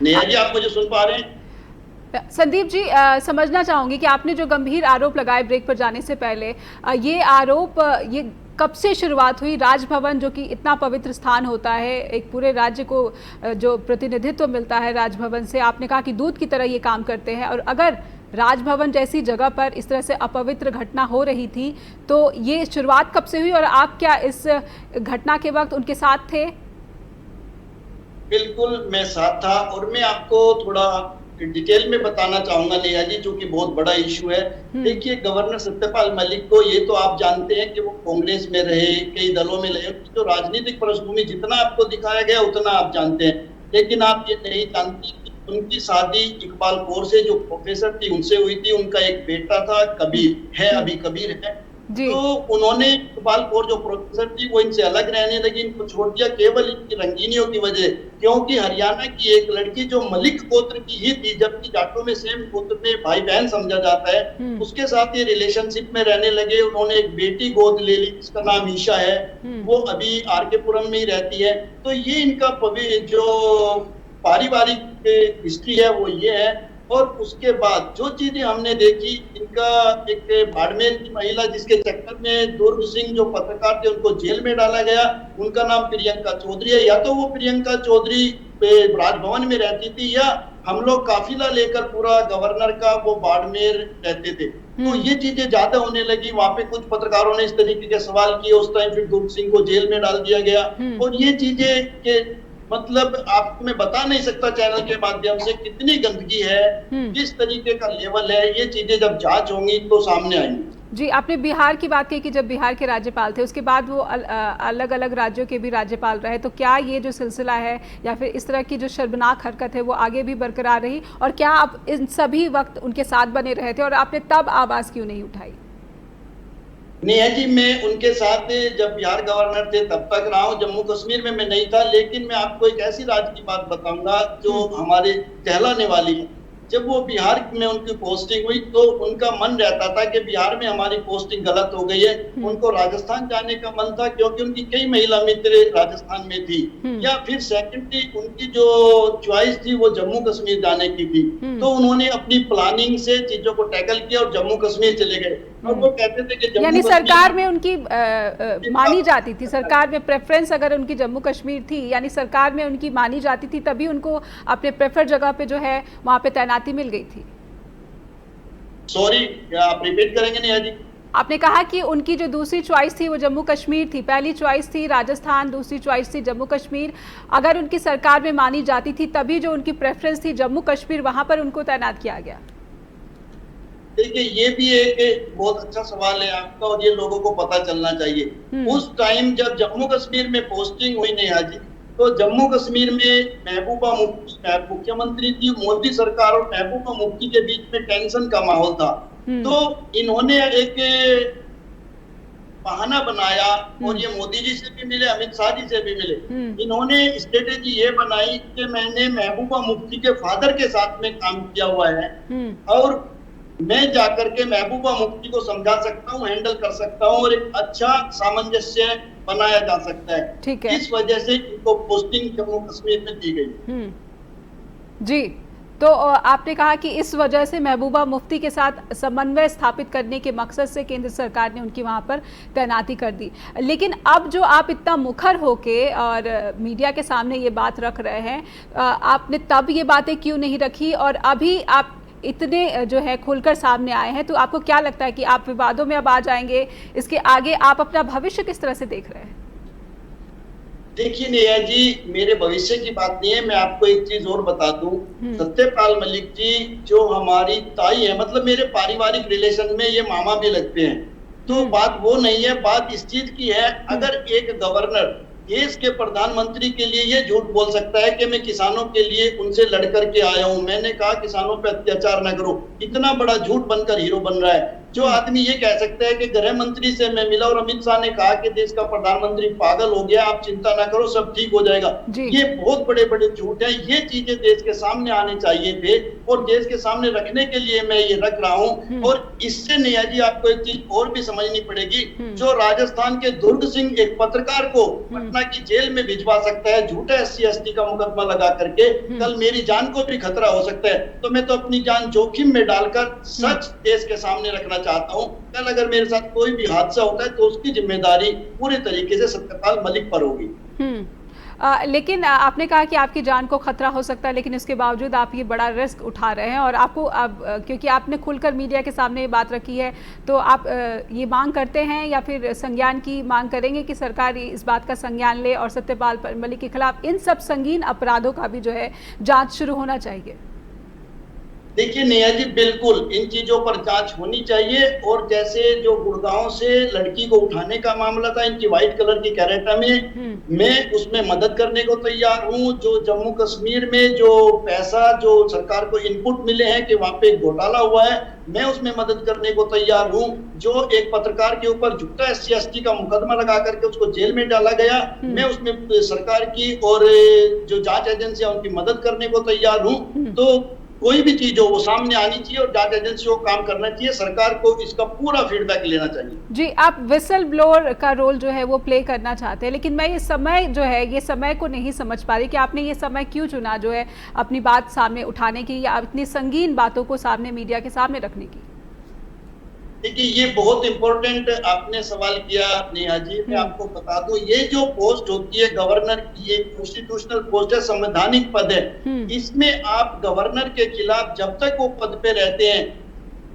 नेहा जी, आप मुझे सुन पा रहे हैं? संदीप जी, समझना चाहूंगी कि आपने जो गंभीर आरोप लगाए ब्रेक पर जाने से पहले, ये आरोप ये कब से शुरुआत हुई? राजभवन जो कि इतना पवित्र स्थान होता है, एक पूरे राज्य को जो प्रतिनिधित्व मिलता है राजभवन से, आपने कहा कि दूत की तरह ये काम करते हैं, और अगर राजभवन जैसी जगह पर इस तरह से अपवित्र घटना हो रही थी तो ये शुरुआत कब से हुई और आप क्या इस घटना के वक्त उनके साथ थे? बिल्कुल मैं साथ था और मैं आपको थोड़ा डिटेल में बताना चाहूंगा नेहा जी, जो कि बहुत बड़ा इशू है। देखिए, गवर्नर सत्यपाल मलिक को ये तो आप जानते हैं कि वो कांग्रेस में रहे, कई दलों में रहे, जो राजनीतिक पृष्ठभूमि जितना आपको दिखाया गया उतना आप जानते हैं, लेकिन आप ये नहीं जानते कि उनकी शादी इकबाल कौर से जो प्रोफेसर थी उनसे हुई थी। उनका एक बेटा था कबीर, है अभी कबीर है। तो उन्होंने इकबाल कौर जो प्रोफेसर थी वो इनसे अलग रहने लगी, इनको छोड़ दिया केवल इनकी रंगीनियों की वजह, क्योंकि हरियाणा की एक लड़की जो मलिक गोत्र की ही थी, जबकि जाटों में सेम गोत्र में भाई बहन समझा जाता है, उसके साथ ये रिलेशनशिप में रहने लगे। उन्होंने एक बेटी गोद ले ली जिसका नाम ईशा है, वो अभी आरके पुरम में ही रहती है। तो ये इनका जो पारिवारिक हिस्ट्री है वो ये है। और उसके बाद जो चीजें हमने देखी, इनका एक बाड़मेर की महिला जिसके चक्कर में दुर्ग सिंह जो पत्रकार थे उनको जेल में डाला गया, उनका नाम प्रियंका चौधरी है। या तो वो प्रियंका चौधरी राजभवन में रहती थी या हम लोग काफिला लेकर पूरा गवर्नर का वो बाड़मेर रहते थे। तो ये चीजें ज्यादा होने लगी। वहां पे कुछ पत्रकारों ने इस तरीके के सवाल किए, उस टाइम फिर दुर्ग सिंह को जेल में डाल दिया गया। और ये चीजें के मतलब आपको मैं बता नहीं सकता चैनल के माध्यम से कितनी गंदगी है, किस तरीके का लेवल है। ये चीजें जब जांच होंगी तो सामने आएंगी। जी, आपने बिहार की बात की कि जब बिहार के राज्यपाल थे उसके बाद वो अलग अलग राज्यों के भी राज्यपाल रहे, तो क्या ये जो सिलसिला है या फिर इस तरह की जो शर्मनाक हरकत है वो आगे भी बरकरार रही, और क्या आप इन सभी वक्त उनके साथ बने रहे थे और आपने तब आवाज क्यों नहीं उठाई? नेहा जी, मैं उनके साथ जब बिहार गवर्नर थे तब तक रहा हूँ, जम्मू कश्मीर में मैं नहीं था। लेकिन मैं आपको एक ऐसी राज्य की बात बताऊंगा जो हमारे कहलाने वाली है। जब वो बिहार में उनकी पोस्टिंग हुई तो उनका मन रहता था कि बिहार में हमारी पोस्टिंग गलत हो गई है। उनको राजस्थान जाने का मन था क्योंकि उनकी कई महिला मित्र राजस्थान में थी। या फिर सेकेंडली उनकी जो चॉइस थी वो जम्मू कश्मीर जाने की थी। तो उन्होंने अपनी प्लानिंग से चीजों को टैकल किया और जम्मू कश्मीर चले गए। और वो कहते थे कि यानी सरकार में उनकी मानी जाती थी, सरकार में प्रेफरेंस अगर उनकी जम्मू कश्मीर थी, यानी सरकार में उनकी मानी जाती थी, तभी उनको अपने प्रेफर जगह पे जो है वहां पे तैनाती मिल गई थी। सॉरी, आप रिपीट करेंगे नेहा जी? आपने कहा कि उनकी जो दूसरी चॉइस थी वो जम्मू कश्मीर थी, पहली चॉइस थी राजस्थान, दूसरी चॉइस थी जम्मू कश्मीर। अगर उनकी सरकार में मानी जाती थी तभी जो उनकी प्रेफरेंस थी जम्मू कश्मीर, वहां पर उनको तैनात किया गया। देखिए, ये भी एक बहुत अच्छा सवाल है आपका और ये लोगों को पता चलना चाहिए। उस टाइम जब जम्मू कश्मीर में पोस्टिंग हुई नेहा जी, तो जम्मू कश्मीर में महबूबा मुफ्ती मुख्यमंत्री थी। मोदी सरकार और महबूबा मुफ्ती के बीच में टेंशन का माहौल था। तो इन्होंने एक बहाना बनाया और ये मोदी जी से भी मिले, अमित शाह जी से भी मिले। इन्होंने स्ट्रेटेजी ये बनाई कि मैंने महबूबा मुफ्ती के फादर के साथ में काम किया हुआ है और मैं जाकर के महबूबा मुफ्ती को समझा सकता हूँ, हैंडल कर सकता हूँ और एक अच्छा सामंजस्य बनाया जा सकता है। ठीक है। इस वजह से इनको पोस्टिंग जम्मू कश्मीर में दी गई। जी, तो आपने कहा कि इस वजह से महबूबा मुफ्ती के साथ समन्वय स्थापित करने के मकसद से केंद्र सरकार ने उनकी वहां पर तैनाती कर दी। लेकिन अब जो आप इतना मुखर होके और मीडिया के सामने ये बात रख रहे हैं, आपने तब ये बातें क्यों नहीं रखी और अभी आप इतने जो है खुलकर सामने आए हैं? तो आपको क्या लगता है कि आप विवादों में अब आ जाएंगे? इसके आगे आप अपना भविष्य किस तरह से देख रहे हैं? देखिए नेहा जी, मेरे भविष्य की बात नहीं है, मैं आपको एक चीज और बता दूं। सत्यपाल मलिक जी जो हमारी ताई है, मतलब मेरे पारिवारिक रिलेशन में ये मामा भी लगते हैं। तो बात वो नहीं है, बात इस चीज की है, अगर एक गवर्नर देश के प्रधानमंत्री के लिए ये झूठ बोल सकता है कि मैं किसानों के लिए उनसे लड़ करके आया हूं, मैंने कहा किसानों पे अत्याचार न करो, इतना बड़ा झूठ बनकर हीरो बन रहा है। जो आदमी ये कह सकता है कि गृह मंत्री से मैं मिला और अमित शाह ने कहा कि देश का प्रधानमंत्री पागल हो गया, आप चिंता ना करो सब ठीक हो जाएगा, ये बहुत बड़े बड़े झूठ है। ये चीजें देश के सामने आने चाहिए थे और देश के सामने रखने के लिए मैं ये रख रहा हूँ। और इससे नेहा जी आपको एक चीज और भी समझनी पड़ेगी, जो राजस्थान के दुर्ग सिंह एक पत्रकार को पटना की जेल में भिजवा सकता है झूठा SC/ST का मुकदमा लगा करके, कल मेरी जान को भी खतरा हो सकता है। तो मैं तो अपनी जान जोखिम में डालकर सच देश के सामने रखना चाहता हूं। कल अगर मेरे साथ कोई भी हादसा होता है तो उसकी जिम्मेदारी पूरे तरीके से सत्यपाल मलिक पर होगी। लेकिन आपने कहा कि आपकी जान को खतरा हो सकता है, लेकिन उसके बावजूद आप ये बड़ा रिस्क उठा रहे हैं और आपको अब क्योंकि आपने खुलकर मीडिया के सामने ये बात रखी है, तो आप ये मांग करते हैं या फिर संज्ञान की मांग करेंगे कि सरकार इस बात का संज्ञान ले और सत्यपाल मलिक के खिलाफ इन सब संगीन अपराधों का भी जो है जांच शुरू होना चाहिए? देखिए नेहा जी, बिल्कुल इन चीजों पर जांच होनी चाहिए। और जैसे जो गुड़गांव से लड़की को उठाने का मामला था इनकी व्हाइट कलर की कैरेटा में, मैं उसमें मदद करने को तैयार हूं। जो जम्मू कश्मीर में जो पैसा जो सरकार को इनपुट मिले हैं कि वहां पे घोटाला हुआ है, मैं उसमें मदद करने को तैयार हूं। जो एक पत्रकार के ऊपर झूठा SC/ST का मुकदमा लगा करके उसको जेल में डाला गया, मैं उसमें सरकार की और जो जांच एजेंसी है उनकी मदद करने को तैयार हूं। तो कोई भी चीज हो वो सामने आनी चाहिए और जांच एजेंसी को काम करना चाहिए, सरकार को इसका पूरा फीडबैक लेना चाहिए। जी, आप विसल ब्लोअर का रोल जो है वो प्ले करना चाहते हैं, लेकिन मैं ये समय जो है ये समय को नहीं समझ पा रही कि आपने ये समय क्यों चुना जो है अपनी बात सामने उठाने की या इतनी संगीन बातों को सामने मीडिया के सामने रखने की? देखिए ये बहुत इंपॉर्टेंट आपने सवाल किया नेहा जी। मैं आपको बता दूं, ये जो पोस्ट होती है गवर्नर की, ये कॉन्स्टिट्यूशनल पोस्ट है, संवैधानिक पद है। इसमें आप गवर्नर के खिलाफ जब तक वो पद पे रहते हैं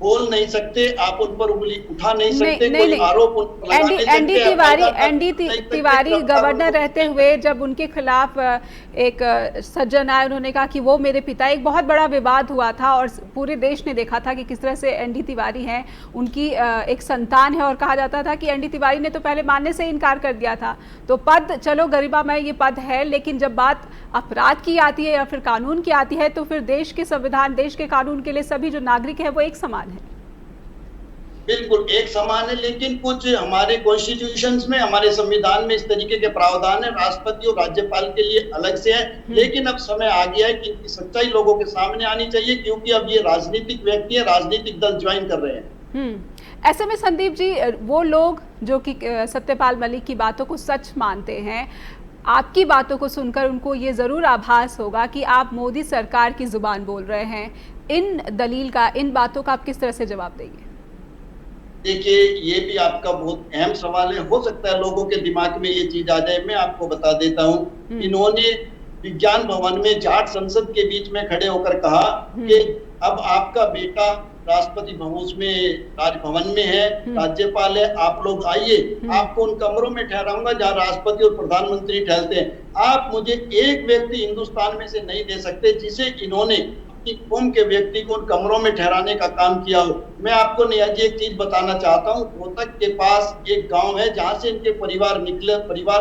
बोल नहीं सकते, आप उन पर उंगली उठा नहीं सकते, कोई आरोप लगा नहीं सकते। एनडी तिवारी गवर्नर रहते हुए जब उनके खिलाफ एक सज्जन आए, उन्होंने कहा कि वो मेरे पिता, एक बहुत बड़ा विवाद हुआ था और पूरे देश ने देखा था कि किस तरह से एनडी तिवारी हैं, उनकी एक संतान है और कहा जाता था कि एनडी तिवारी ने तो पहले मानने से इनकार कर दिया था। तो पद चलो गरिमामय ये पद है, लेकिन जब बात अपराध की आती है या फिर कानून की आती है तो फिर देश के संविधान, देश के कानून के लिए सभी जो नागरिक है वो एक समान है। बिल्कुल एक समान है, लेकिन कुछ हमारे कॉन्स्टिट्यूशंस में, हमारे संविधान में इस तरीके के प्रावधान है, राष्ट्रपति और राज्यपाल के लिए अलग से है। लेकिन अब समय आ गया है कि इनकी सच्चाई लोगों के सामने आनी चाहिए, क्योंकि अब ये राजनीतिक व्यक्ति है, राजनीतिक दल ज्वाइन कर रहे हैं। ऐसे में संदीप जी, वो लोग जो कि सत्यपाल मलिक की बातों को सच मानते हैं, आपकी बातों को सुनकर उनको ये जरूर आभास होगा कि आप मोदी सरकार की जुबान बोल रहे हैं। इन दलील का, इन बातों का आप किस तरह से जवाब देंगे? देखिए ये भी आपका बहुत अहम सवाल है, हो सकता है लोगों के दिमाग में ये चीज आ जाए। मैं आपको बता देता हूँ, इन्होंने विज्ञान भवन में जाट संसद के बीच में खड़े होकर कहा कि अब आपका बेटा राष्ट्रपति भवन में, राजभवन में है, राज्यपाल है, आप लोग आइए, आपको उन कमरों में ठहराऊंगा जहां राष्ट्रपति और प्रधानमंत्री ठहरते हैं। आप मुझे एक व्यक्ति हिंदुस्तान में से नहीं दे सकते जिसे इन्होंने अपनी कौम के व्यक्ति को उन कमरों में ठहराने का काम किया हो। मैं आपको नेहा जी एक चीज बताना चाहता हूँ, रोहतक के पास एक गांव है जहां से इनके परिवार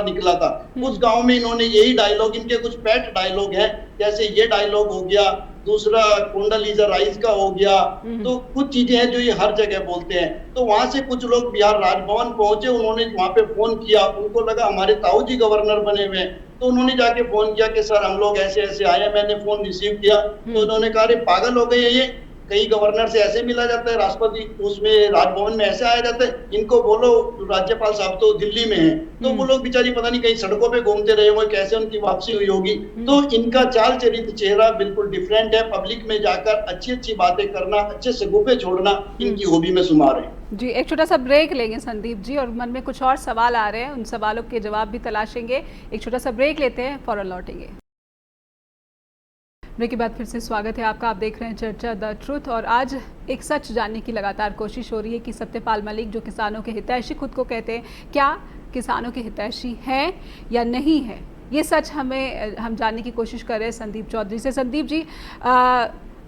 निकला था। उस गांव में इन्होंने यही डायलॉग, इनके कुछ पेट डायलॉग है, जैसे ये डायलॉग हो गया, दूसरा कुंडलीजा राइज का हो गया, तो कुछ चीजें हैं जो ये हर जगह बोलते हैं। तो वहां से कुछ लोग बिहार राजभवन पहुंचे, उन्होंने वहां पे फोन किया, उनको लगा हमारे ताऊ जी गवर्नर बने हुए हैं, तो उन्होंने जाके फोन किया कि सर हम लोग ऐसे ऐसे आए हैं। मैंने फोन रिसीव किया तो उन्होंने कहा अरे पागल हो गए ये, कई गवर्नर से ऐसे मिला जाता है, राष्ट्रपति उसमें राजभवन में ऐसे आया जाता है, इनको बोलो राज्यपाल साहब तो दिल्ली में है, तो वो लोग बेचारी पता नहीं कहीं सड़कों पे घूमते रहे होंगे, कैसे उनकी वापसी हुई होगी। तो इनका चाल चरित्र चेहरा बिल्कुल डिफरेंट है। पब्लिक में जाकर अच्छी अच्छी बातें करना, अच्छे शगुफे छोड़ना इनकी हॉबी में शुमार है। जी, एक छोटा सा ब्रेक लेंगे संदीप जी, और मन में कुछ और सवाल आ रहे हैं, उन सवालों के जवाब भी तलाशेंगे। एक छोटा सा ब्रेक लेते हैं, फौरन लौटेंगे। ब्रेक के बाद फिर से स्वागत है आपका। आप देख रहे हैं चर्चा द ट्रुथ, और आज एक सच जानने की लगातार कोशिश हो रही है कि सत्यपाल मलिक जो किसानों के हितैषी खुद को कहते हैं, क्या किसानों के हितैषी हैं या नहीं है, ये सच हम जानने की कोशिश कर रहे हैं संदीप चौधरी से। संदीप जी,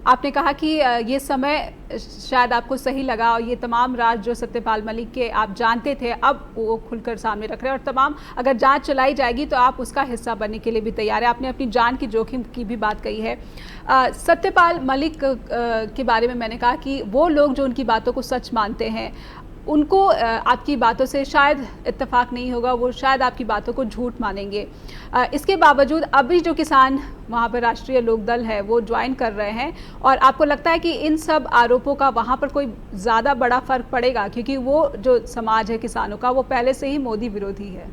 आपने कहा कि ये समय शायद आपको सही लगा, और ये तमाम राज जो सत्यपाल मलिक के आप जानते थे, अब वो खुलकर सामने रख रहे हैं, और तमाम अगर जांच चलाई जाएगी तो आप उसका हिस्सा बनने के लिए भी तैयार है। आपने अपनी जान की जोखिम की भी बात कही है। सत्यपाल मलिक के बारे में मैंने कहा कि वो लोग जो उनकी बातों को सच मानते हैं, उनको आपकी बातों से शायद इत्तेफाक नहीं होगा, वो शायद आपकी बातों को झूठ मानेंगे। इसके बावजूद अभी जो किसान वहाँ पर राष्ट्रीय लोकदल है वो ज्वाइन कर रहे हैं, और आपको लगता है कि इन सब आरोपों का वहाँ पर कोई ज़्यादा बड़ा फर्क पड़ेगा, क्योंकि वो जो समाज है किसानों का वो पहले से ही मोदी विरोधी है?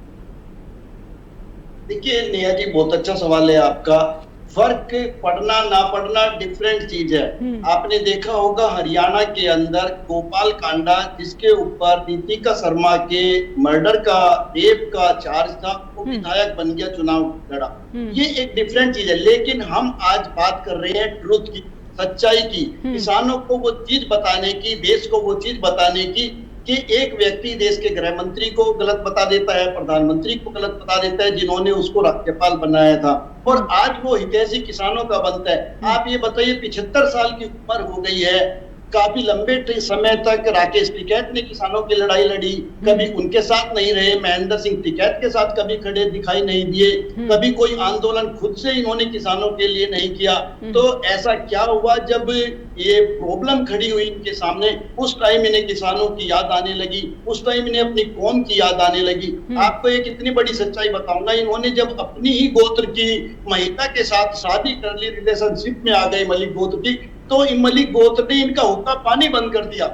देखिए नेहा जी, बहुत अच्छा सवाल है आपका। फर्क पड़ना ना पड़ना डिफरेंट चीज है। आपने देखा होगा हरियाणा के अंदर गोपाल कांडा, जिसके ऊपर नीतिका शर्मा के मर्डर का, रेप का चार्ज था, वो विधायक बन गया, चुनाव लड़ा। ये एक डिफरेंट चीज है। लेकिन हम आज बात कर रहे हैं ट्रुथ की, सच्चाई की, किसानों को वो चीज बताने की, देश को वो चीज बताने की कि एक व्यक्ति देश के गृह मंत्री को गलत बता देता है, प्रधानमंत्री को गलत बता देता है, जिन्होंने उसको राज्यपाल बनाया था, और आज वो हितैषी किसानों का बनता है। आप ये बताइए, 75 साल की उम्र हो गई है, काफी लंबे समय तक राकेश टिकैत ने किसानों की लड़ाई लड़ी, कभी उनके साथ नहीं रहे, महेंद्र सिंह टिकैत के साथ कभी खड़े दिखाई नहीं दिए, कभी कोई आंदोलन खुद से इन्होंने किसानों के लिए नहीं किया। तो ऐसा क्या हुआ, जब ये प्रॉब्लम खड़ी हुई इनके सामने, उस टाइम इन्हें किसानों की याद आने लगी, उस टाइम इन्हें अपनी कौम की याद आने लगी। आपको एक इतनी बड़ी सच्चाई बताऊंगा, इन्होंने जब अपनी ही गोत्र की महिला के साथ शादी कर ली, रिलेशनशिप में आ गए मलिक गोत्र की, तो मलिक गोत्र ने इनका हुक्का पानी बंद कर दिया।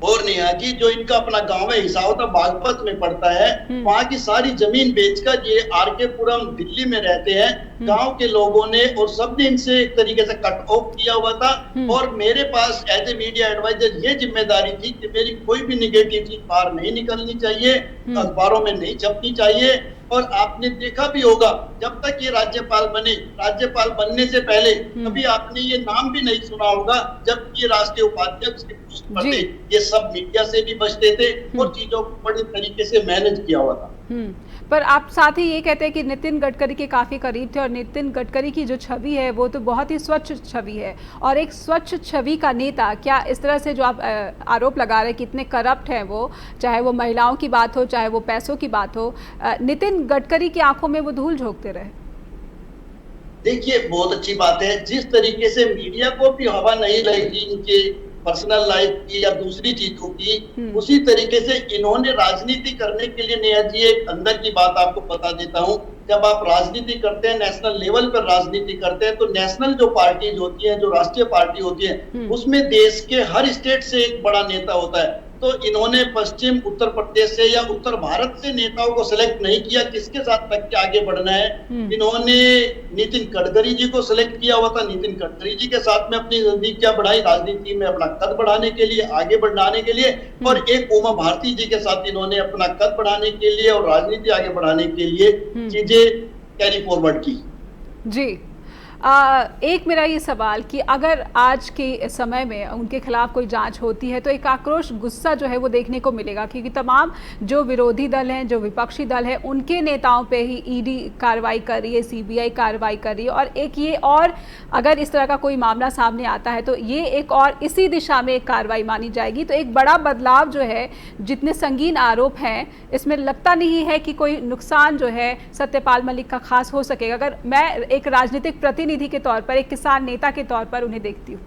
और नेहा जी, जो इनका अपना गांव है हिसावता, बागपत में पड़ता है, वहां की सारी जमीन बेचकर ये आरके पुरम दिल्ली में रहते हैं। गांव के लोगों ने और सबने इनसे एक तरीके से कट ऑफ किया हुआ था, और मेरे पास एज ए मीडिया एडवाइजर ये जिम्मेदारी थी कि मेरी कोई भी निगेटिव चीज बाहर नहीं निकलनी चाहिए, अखबारों में नहीं छपनी चाहिए। और आपने देखा भी होगा, जब तक ये राज्यपाल बने, राज्यपाल बनने से पहले कभी आपने ये नाम भी नहीं सुना होगा, जब ये राष्ट्रीय उपाध्यक्ष के पोस्ट पर थे, ये सब मीडिया से भी बचते थे और चीजों को बड़े तरीके से मैनेज किया हुआ था। पर आप साथ ही ये कहते हैं कि नितिन गडकरी के काफ़ी करीब थे, और नितिन गडकरी की जो छवि है वो तो बहुत ही स्वच्छ छवि है, और एक स्वच्छ छवि का नेता, क्या इस तरह से जो आप आरोप लगा रहे हैं कि इतने करप्ट हैं वो, चाहे वो महिलाओं की बात हो, चाहे वो पैसों की बात हो, नितिन गडकरी की आंखों में वो धूल झोंकते रहे? देखिए, बहुत अच्छी बात है, जिस तरीके से मीडिया को भी हवा नहीं लगी इनके पर्सनल लाइफ की या दूसरी चीजों की, उसी तरीके से इन्होंने राजनीति करने के लिए, नेहा जी एक अंदर की बात आपको बता देता हूं, जब आप राजनीति करते हैं, नेशनल लेवल पर राजनीति करते हैं, तो नेशनल जो पार्टीज होती है, जो राष्ट्रीय पार्टी होती है, उसमें देश के हर स्टेट से एक बड़ा नेता होता है। तो इन्होंने पश्चिम उत्तर प्रदेश से या उत्तर भारत से नेताओं को सिलेक्ट नहीं किया किसके साथ तक के आगे बढ़ना है। इन्होंने नितिन गडकरी जी को सिलेक्ट किया हुआ था, नितिन गडकरी जी के साथ में अपनी नजदीकियां बढ़ाई, राजनीति में अपना कद बढ़ाने के लिए, आगे बढ़ाने के लिए, और एक उमा भारती जी के साथ इन्होंने अपना कद बढ़ाने के लिए और राजनीति आगे बढ़ाने के लिए चीजें कैरी फॉरवर्ड की। जी, एक मेरा ये सवाल कि अगर आज के समय में उनके खिलाफ कोई जांच होती है तो एक आक्रोश, गुस्सा जो है वो देखने को मिलेगा, क्योंकि तमाम जो विरोधी दल हैं, जो विपक्षी दल है, उनके नेताओं पे ही ईडी कार्रवाई कर रही है, सीबीआई कार्रवाई कर रही है, और एक ये, और अगर इस तरह का कोई मामला सामने आता है तो ये एक और इसी दिशा में एक कार्रवाई मानी जाएगी। तो एक बड़ा बदलाव जो है, जितने संगीन आरोप हैं, इसमें लगता नहीं है कि कोई नुकसान जो है सत्यपाल मलिक का खास हो सकेगा, अगर मैं एक राजनीतिक निधि के तौर पर, एक किसान नेता के तौर पर उन्हें देखती हूँ।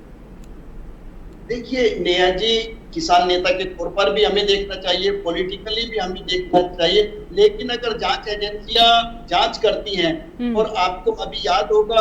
देखिए नेहा जी, किसान नेता के तौर पर भी हमें देखना चाहिए, पॉलिटिकली भी हमें देखना चाहिए, लेकिन अगर जांच एजेंसियां जांच करती हैं और आपको अभी याद होगा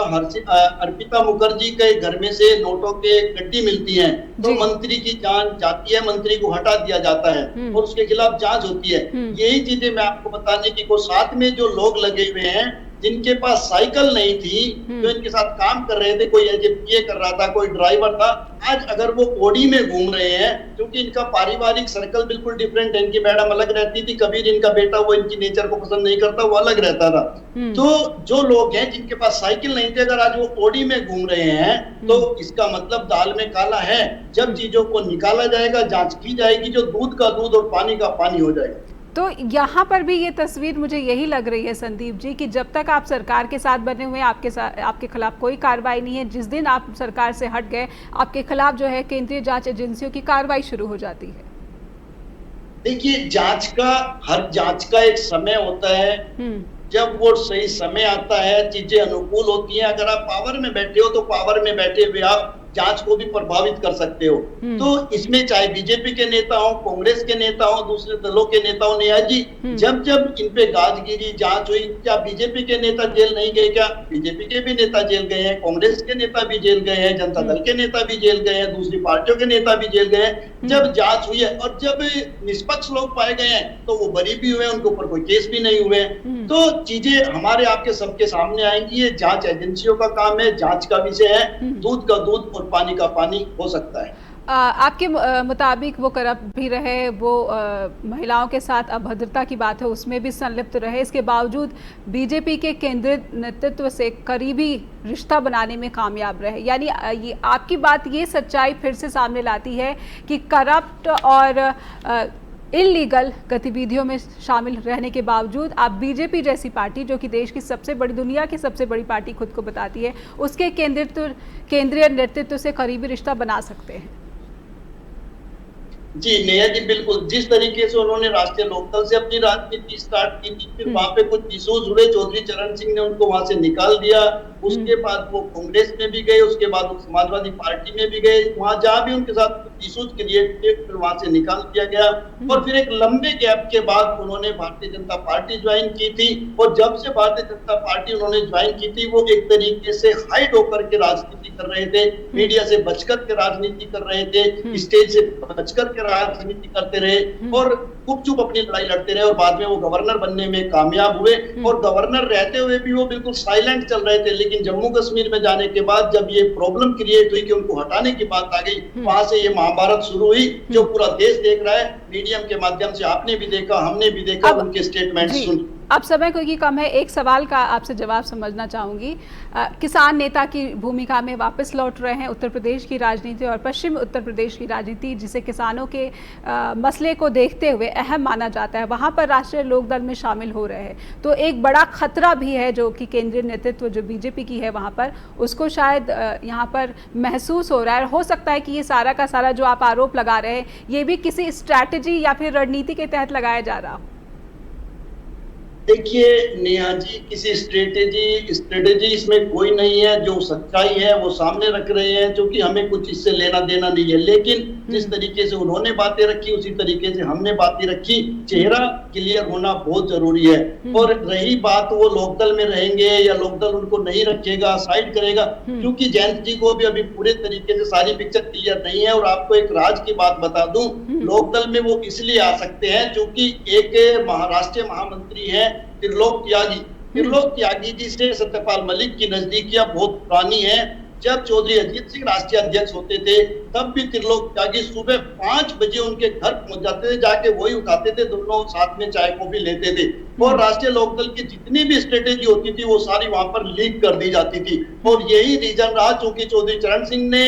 अर्पिता मुखर्जी के घर में से नोटों के गड्डी मिलती हैं, तो मंत्री की जांच जाती है, मंत्री को हटा दिया जाता है और उसके खिलाफ जांच होती है। यही चीजें मैं आपको बताने की को साथ में जो लोग लगे हुए हैं जिनके पास साइकिल नहीं थी, जो इनके साथ काम कर रहे थे, कोई ये कर रहा था, कोई ड्राइवर था, आज अगर वो ओडी में घूम रहे हैं, क्योंकि इनका पारिवारिक सर्कल बिल्कुल डिफरेंट है, इनकी मैडम अलग रहती थी, कबीर इनका बेटा वो इनकी नेचर को पसंद नहीं करता, वो अलग रहता था। तो जो लोग हैं जिनके पास साइकिल नहीं थे, अगर आज वो ओडी में घूम रहे हैं, तो इसका मतलब दाल में काला है। जब चीजों को निकाला जाएगा, जांच की जाएगी, जो दूध का दूध और पानी का पानी हो जाएगा। तो यहाँ पर भी ये तस्वीर मुझे यही लग रही है संदीप जी कि जब तक आप सरकार के साथ बने हुए हैं, आपके खिलाफ कोई कार्रवाई नहीं है। जिस दिन आप सरकार से हट गए, आपके खिलाफ जो है केंद्रीय जांच एजेंसियों की कार्रवाई शुरू हो जाती है। देखिए, हर जांच का एक समय होता है, जब वो सही समय आता है, चीजें अनुकूल होती हैं। अगर आप पावर में बैठे हो तो पावर में बैठे हुए आप जांच को भी प्रभावित कर सकते हो। तो इसमें चाहे बीजेपी के नेता हो, कांग्रेस के नेता हो, दूसरे दलों के नेता हो, नेहा जी, जब जब इन पे गाजगिरी जांच हुई, क्या बीजेपी के नेता जेल नहीं गए? क्या बीजेपी के भी नेता जेल गए हैं, कांग्रेस के नेता भी जेल गए हैं, जनता दल के नेता भी जेल गए हैं, दूसरी पार्टियों के नेता भी जेल गए हैं। जब जांच हुई है और जब निष्पक्ष लोग पाए गए हैं तो वो बरी भी हुए, उनके ऊपर कोई केस भी नहीं हुए। तो चीजें हमारे आपके सबके सामने आएंगी। ये जांच एजेंसियों का काम है, जांच का विषय है। दूध का दूध और पानी का पानी हो सकता है। आपके मुताबिक वो करप्ट भी रहे, वो महिलाओं के साथ अभद्रता की बात है उसमें भी संलिप्त रहे, इसके बावजूद बीजेपी के केंद्रीय नेतृत्व से करीबी रिश्ता बनाने में कामयाब रहे। यानी ये आपकी बात ये सच्चाई फिर से सामने लाती है कि करप्ट और इल्लीगल गतिविधियों में शामिल रहने के बावजूद आप बीजेपी जैसी पार्टी, जो कि देश की सबसे बड़ी, दुनिया की सबसे बड़ी पार्टी खुद को बताती है, उसके केंद्रीय नेतृत्व से करीबी रिश्ता बना सकते हैं। जी नेहा जी, बिल्कुल। जिस तरीके से उन्होंने राष्ट्रीय लोकदल से अपनी राजनीति स्टार्ट की थी, फिर वहां पे कुछ इश्यूज हुए, चौधरी चरण सिंह ने उनको वहां से निकाल दिया। उसके बाद वो कांग्रेस में भी गए, उसके बाद वो समाजवादी पार्टी में भी गए। वहां जहां भी उनके साथ इश्यूज क्रिएट किए, फिर वहां से निकाल दिया गया। और फिर एक लंबे गैप के बाद उन्होंने भारतीय जनता पार्टी ज्वाइन की थी। और जब से भारतीय जनता पार्टी उन्होंने ज्वाइन की थी, वो एक तरीके से हाइड होकर के राजनीति कर रहे थे, मीडिया से बचकर के राजनीति कर रहे थे, स्टेज से बचकर के राजनीति करते रहे और चुप अपनी लड़ाई लड़ते रहे। और बाद में वो गवर्नर बनने में कामयाब हुए। और गवर्नर रहते हुए भी वो बिल्कुल साइलेंट चल रहे थे। लेकिन जम्मू कश्मीर में जाने के बाद जब ये प्रॉब्लम क्रिएट हुई कि उनको हटाने की बात आ गई, वहां से ये महाभारत शुरू हुई, जो पूरा देश देख रहा है। मीडियम के माध्यम से आपने भी देखा, हमने भी देखा, उनके स्टेटमेंट सुन। अब समय क्योंकि कम है, एक सवाल का आपसे जवाब समझना चाहूँगी। किसान नेता की भूमिका में वापस लौट रहे हैं उत्तर प्रदेश की राजनीति और पश्चिम उत्तर प्रदेश की राजनीति, जिसे किसानों के मसले को देखते हुए अहम माना जाता है। वहाँ पर राष्ट्रीय लोकदल में शामिल हो रहे हैं, तो एक बड़ा खतरा भी है जो कि केंद्रीय नेतृत्व जो बीजेपी की है वहाँ पर, उसको शायद यहाँ पर महसूस हो रहा है। हो सकता है कि ये सारा का सारा जो आप आरोप लगा रहे हैं, ये भी किसी स्ट्रैटेजी या फिर रणनीति के तहत लगाया जा रहा हो। देखिए नेहा जी, किसी स्ट्रेटेजी इसमें कोई नहीं है। जो सच्चाई है वो सामने रख रहे हैं, क्योंकि हमें कुछ इससे लेना देना नहीं है। लेकिन जिस तरीके से उन्होंने बातें रखी, उसी तरीके से हमने बातें रखी। चेहरा क्लियर होना बहुत जरूरी है। और रही बात वो लोकदल में रहेंगे या लोकदल उनको नहीं रखेगा, साइड करेगा, क्योंकि जयंत जी को भी अभी पूरे तरीके से सारी पिक्चर क्लियर नहीं है। और आपको एक राज की बात बता दूं, लोकदल में वो इसलिए आ सकते हैं क्योंकि एक राष्ट्रीय महामंत्री है त्रिलोक त्यागी जी से सत्यपाल मलिक की नजदीकियां बहुत पुरानी है। जब चौधरी अजीत सिंह राष्ट्रीय अध्यक्ष होते थे, तब भी त्रिलोक त्यागी सुबह 5 बजे उनके घर पहुंच जाते थे, जाके वही उठाते थे, दोनों साथ में चाय कॉफी लेते थे। और राष्ट्रीय लोकदल की जितनी भी स्ट्रेटेजी होती थी वो सारी वहां पर लीक कर दी जाती थी। और यही रीजन रहा, चूंकि चौधरी चरण सिंह ने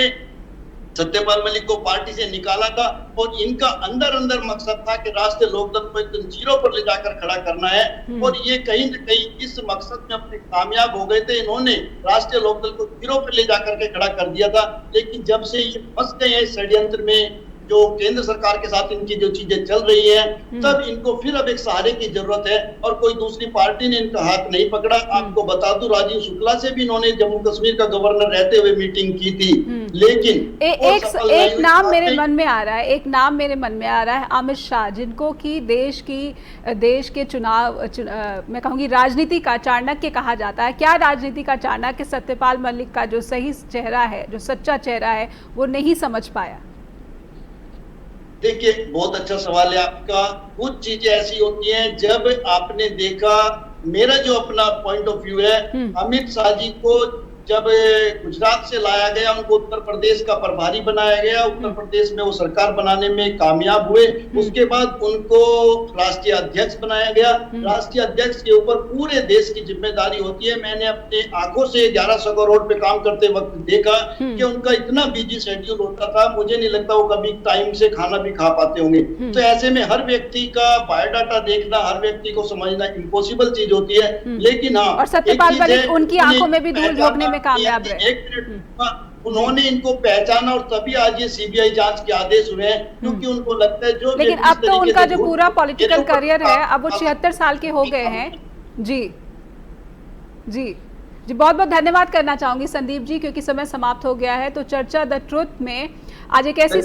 सत्यपाल मलिक को पार्टी से निकाला था और इनका अंदर मकसद था कि राष्ट्रीय लोकदल को एकदम जीरो पर ले जाकर खड़ा करना है। और ये कहीं न कहीं इस मकसद में अपने कामयाब हो गए थे। इन्होंने राष्ट्रीय लोकदल को जीरो पर ले जाकर के खड़ा कर दिया था। लेकिन जब से ये फंस गए हैं षड्यंत्र में, जो केंद्र सरकार के साथ इनकी जो चीजें चल रही है, तब इनको फिर अब एक सहारे की जरूरत है और कोई दूसरी पार्टी ने इनका हाथ नहीं पकड़ा। आपको बता दूं, राजीव शुक्ला से भी इन्होंने जम्मू कश्मीर का गवर्नर रहते हुए मीटिंग की थी, लेकिन एक नाम मेरे मन में आ रहा है, एक नाम मेरे मन में आ रहा है, अमित शाह, जिनको कि देश के चुनाव मैं कहूंगी राजनीति का चाणक्य कहा जाता है। क्या राजनीति का चाणक्य सत्यपाल मलिक का जो सही चेहरा है, जो सच्चा चेहरा है, वो नहीं समझ पाया? देखिए, बहुत अच्छा सवाल है आपका। कुछ चीजें ऐसी होती हैं, जब आपने देखा, मेरा जो अपना पॉइंट ऑफ व्यू है, अमित शाह जी को जब गुजरात से लाया गया, उनको उत्तर प्रदेश का प्रभारी बनाया गया, उत्तर प्रदेश में वो सरकार बनाने में कामयाब हुए, उसके बाद उनको राष्ट्रीय अध्यक्ष बनाया गया। राष्ट्रीय अध्यक्ष के ऊपर पूरे देश की जिम्मेदारी होती है। मैंने अपने आंखों से 1100 करोड़ पे काम करते वक्त देखा कि उनका इतना बिजी शेड्यूल होता था, मुझे नहीं लगता वो कभी टाइम से खाना भी खा पाते होंगे। तो ऐसे में हर व्यक्ति का बायोडाटा देखना, हर व्यक्ति को समझना इम्पॉसिबल चीज होती है। लेकिन हाँ, और सत्यपाल मलिक उनकी आंखों में भी धूल झोंकने में कामयाब रहे। एक मिनट, उन्होंने इनको पहचाना और तभी आज ये सीबीआई जांच के आदेश हुए हैं, क्योंकि उनको लगता है जो, लेकिन अब तो उनका जो पूरा पॉलिटिकल करियर है, अब वो 76 साल के हो गए हैं। जी जी जी, बहुत बहुत धन्यवाद करना चाहूंगी संदीप जी, क्योंकि समय समाप्त हो गया है। तो चर्चा द ट्रुथ में आज एक ऐसी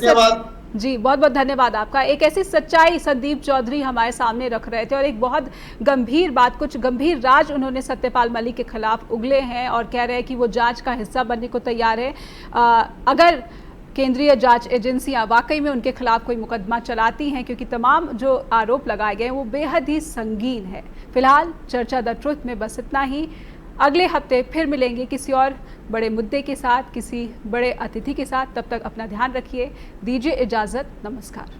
जी, बहुत बहुत धन्यवाद आपका। एक ऐसी सच्चाई संदीप चौधरी हमारे सामने रख रहे थे और एक बहुत गंभीर बात, कुछ गंभीर राज उन्होंने सत्यपाल मलिक के खिलाफ उगले हैं और कह रहे हैं कि वो जांच का हिस्सा बनने को तैयार है। अगर केंद्रीय जांच एजेंसियां वाकई में उनके खिलाफ कोई मुकदमा चलाती हैं, क्योंकि तमाम जो आरोप लगाए गए हैं वो बेहद ही संगीन है। फिलहाल चर्चा द ट्रुथ में बस इतना ही। अगले हफ्ते फिर मिलेंगे किसी और बड़े मुद्दे के साथ, किसी बड़े अतिथि के साथ। तब तक अपना ध्यान रखिए, दीजिए इजाज़त, नमस्कार।